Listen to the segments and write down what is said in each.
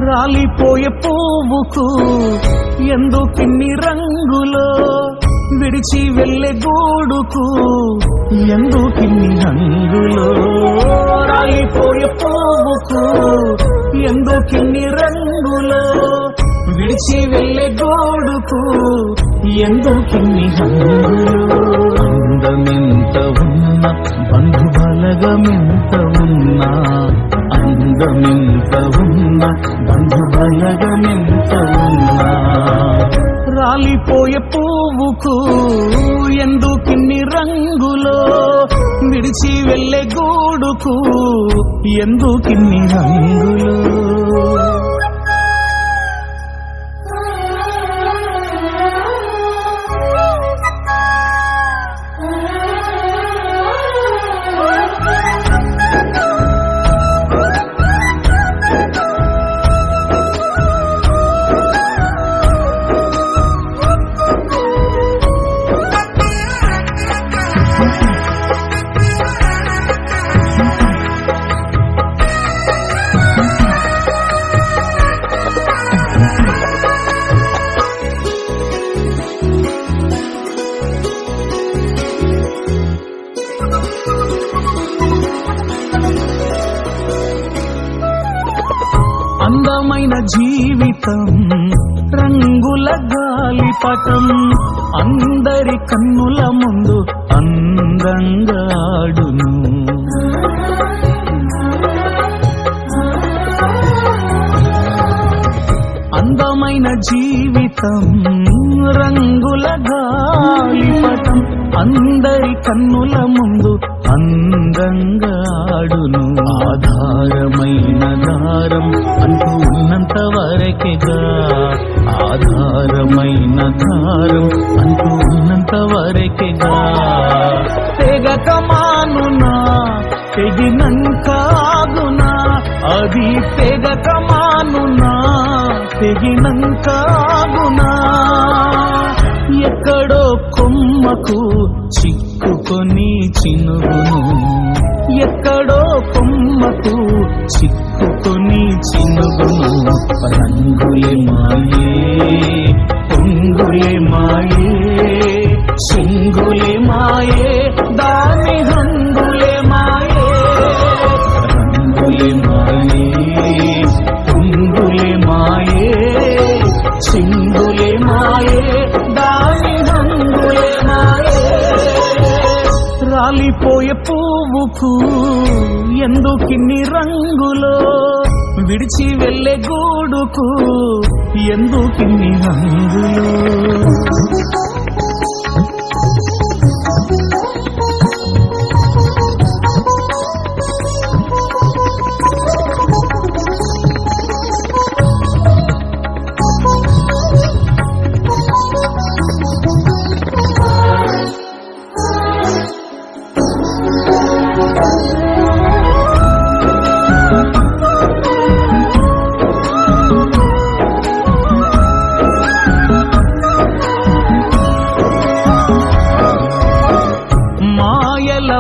రాలిపోయే పువ్వుకు ఎందుకిన్ని రంగులో, విడిచి వెళ్ళే గూడుకు ఎందుకిన్ని రంగులో. రాలిపోయే పువ్వుకు ఎందుకిన్ని రంగులో, విడిచి వెళ్ళే గూడుకు ఎందుకిన్ని రంగులో. అందమెంత ఉన్నా, బంధు బలగమెంత ఉన్నా, అందమెంత ఉన్నా, బంధు బలగమెంత ఉన్నా, రాలిపోయే పువ్వుకు ఎందుకిన్ని రంగులో, విడిచి వెళ్ళే గూడుకు ఎందుకిన్ని రంగులో. అందమైన జీవితం రంగుల గాలిపటం, అందరి కన్నుల ముందు అందంగా ఆడును. అందమైన జీవితం రంగుల గాలిపటం, అందరి కన్నుల ముందు అందంగా ఆడును. ఆధారమైన దారం అంటూ ఉన్నంత వరకేగా, ఆధారమైన దారం అంటూ ఉన్నంత వరకేగా. తెగక మానునా, తెగినంక ఆగునా, అది తెగక మానునా, తెగినంక ఆగునా. ఎక్కడో కొమ్మకు చిక్కుకొని చినుగును, ఎక్కడో కొమ్మకు చిక్కుకొని చినుగును. రంగులే మాయే, పొంగులే మాయే, సింగులే మాయే, దాని రంగులే మాయే. రంగులే మాయే, పొంగులే మాయే, సింగులే మాయే, దాని రంగులే మాయే. రాలిపోయే పువ్వుకు ఎందుకిన్ని రంగులో, విడిచి వెళ్ళే గూడుకు ఎందుకిన్ని రంగులో.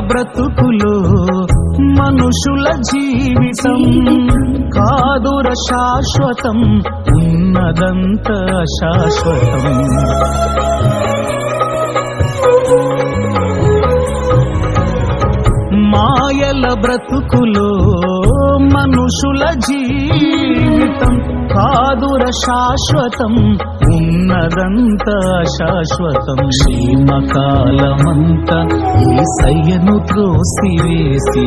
బ్రతుకులో మనుషుల జీవితం కాదుర శాశ్వతం, ఉన్నదంత శాశ్వతం. మాయల బ్రతుకులో మనుషుల జీవితం కాదుర శాశ్వతం, ఉన్నదంత శాశ్వతం. క్షేమకాలమంతా యేసయ్యను త్రోసివేసి,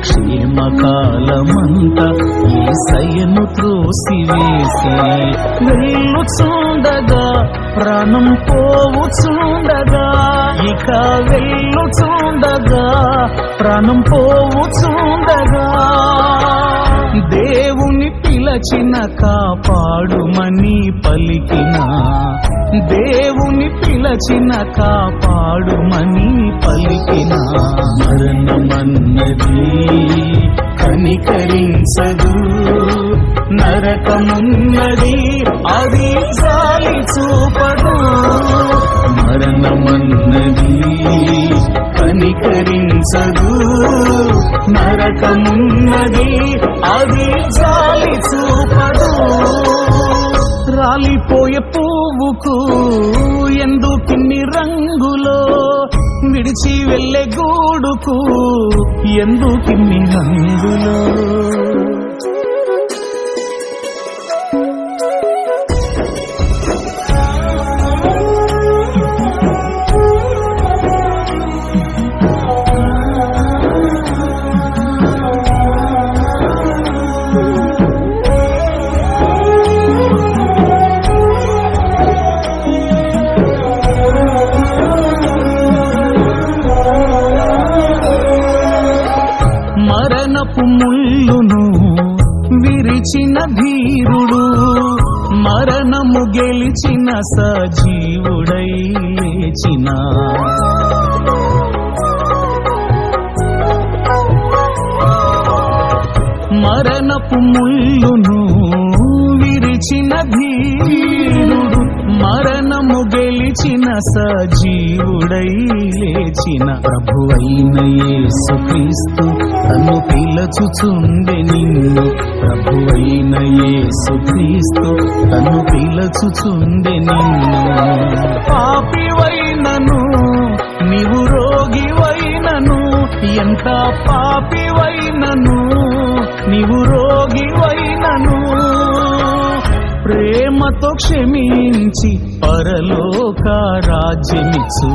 క్షేమకాలమంతా యేసయ్యను త్రోసివేసి, వెళ్ళుచుండగా ప్రాణం పోవుచుండగా, ఇక వెళ్ళుచుండగా ప్రాణం పోవుచుండగా, దేవుని పిలచిన కాపాడుమని పలికిన, దేవుని పిలచిన కాపాడుమని పలికిన. మరణమన్నది కనికరించదు, నరకమున్నది అది జాలి చూపదు. మరణమన్నది కనికరించదు, నరకమున్నది అది జాలి చూపదు. రాలిపోయే పువ్వుకు ఎందుకిన్ని రంగులో, విడిచి వెళ్ళే గూడుకు ఎందుకిన్ని రంగులో. మరణపు ముళ్ళును విరిచిన ధీరుడు, మరణము గెలిచిన సజీవుడై లేచిన. మరణపు ముళ్ళును విరిచిన ధీరుడు, మరణము గెలిచిన సజీవుడై లేచిన. ప్రభువైన యేసుక్రీస్తు తన్ను పిలచుచుండె నిన్ను, ప్రభువైన యేసుక్రీస్తు తన్ను పిలచుచుండె నిన్ను. పాపివైనను నీవు రోగివైనను, ఎంత పాపివైనను నీవు రోగివైనను, ప్రేమతో క్షమించి పరలోక రాజ్యమిచ్చు,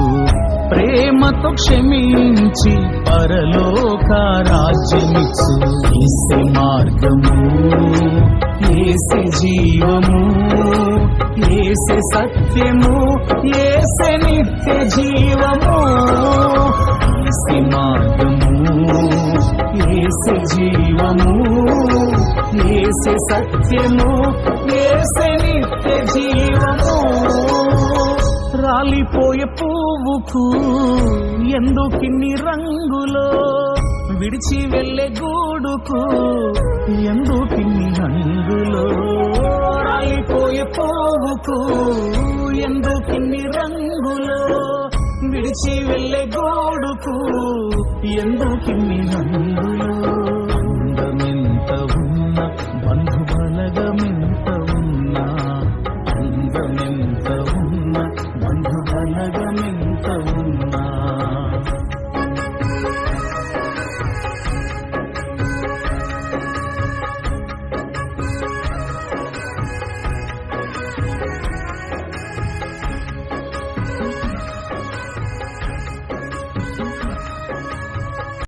ప్రేమతో క్షమించి పరలోక రాజ్యమిచ్చు. యేసే మార్గము, యేసే జీవము, యేసే సత్యము, యేసే నిత్య జీవము. యేసే మార్గము, యేసే జీవము, యేసే సత్యము, యేసే నిత్య జీవము. రాలిపోయే పువ్వుకు ఎందుకిన్ని రంగులో, విడిచి వెళ్ళే గూడుకు ఎందుకిన్ని రంగులో. రాలిపోయే పువ్వుకు ఎందుకిన్ని రంగులో, విడిచి వెళ్ళే గూడుకు ఎందుకిన్ని రంగులో. అందమెంత ఉన్నా, బంధుబలగమెంత ఉన్నా, అందమెంత ఉన్నా, బంధుబలగమెంత ఉన్నా,